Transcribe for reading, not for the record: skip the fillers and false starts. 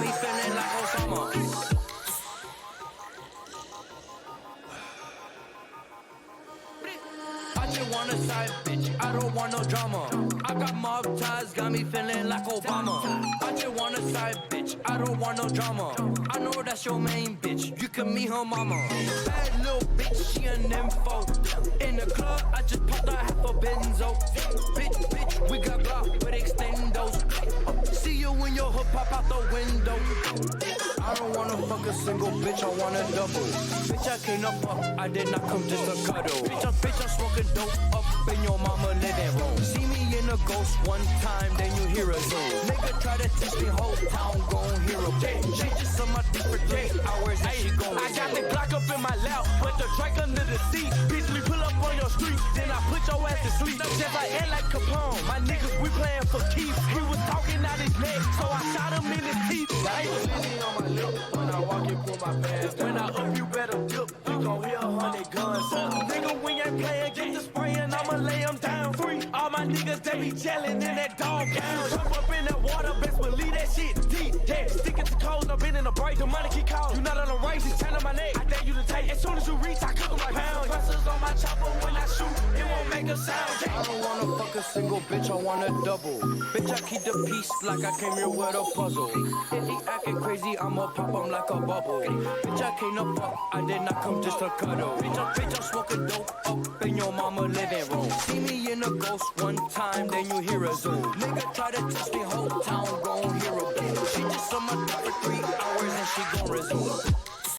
me feeling like Osama. I just want a side bitch, I don't want no drama. I got mob ties, got me feeling like Obama. I just want a side bitch, I don't want no drama. I know that's your main bitch, you can meet her mama. Bad little bitch, she an info. In the club, I just popped a half a benzo. Bitch, we got Glock with extendos. See you when your hood pop out the window. I don't wanna fuck a single bitch, I want a double. Bitch, I came up fuck, I did not come just to cuddle. Bitch, I'm smoking dope up in your mama living room. See me in a ghost one time, then you hear a zoom. Nigga try to teach me whole town, gon' hear a boom. She just on my dick for 3 hours and she gon' I got the Glock up in my lap, put the Drake under the seat. Bitch, we pull up on your street, then I put your ass to sleep. Just like air like Capone, my niggas, we playing for keeps. He was talking out his neck, so I shot him in his teeth. I ain't Lily on my lip, when I walk in, pull my pants. When I up, you better dip, you gon' hear 100 guns. Nigga, we ain't playing, get the spraying, I'ma lay him down free. All my niggas, they be yelling in that dog pound. Jump up in that water, best believe that shit deep. Yeah, stick it to cold, I've been in the break, the money keep calling. You not on the race, it's 10 on my neck. I dare you to take, as soon as you reach, I cook 'em like pound. Pressers on my chopper when I shoot, it won't make a sound. Yeah. I don't wanna fuck a single bitch, I want a double. Bitch, I keep the peace like I came here with a puzzle. If he acting crazy, I'ma pop him like a bubble. Bitch, I came to fuck, I did not come just to cuddle. Bitch, I'm smoking dope up in your mama living room. See me in a ghost one time, then you hear a zoom. Nigga try to test me, whole town gon' hear a boom. She just on my dick for 3 hours and she gon' resume.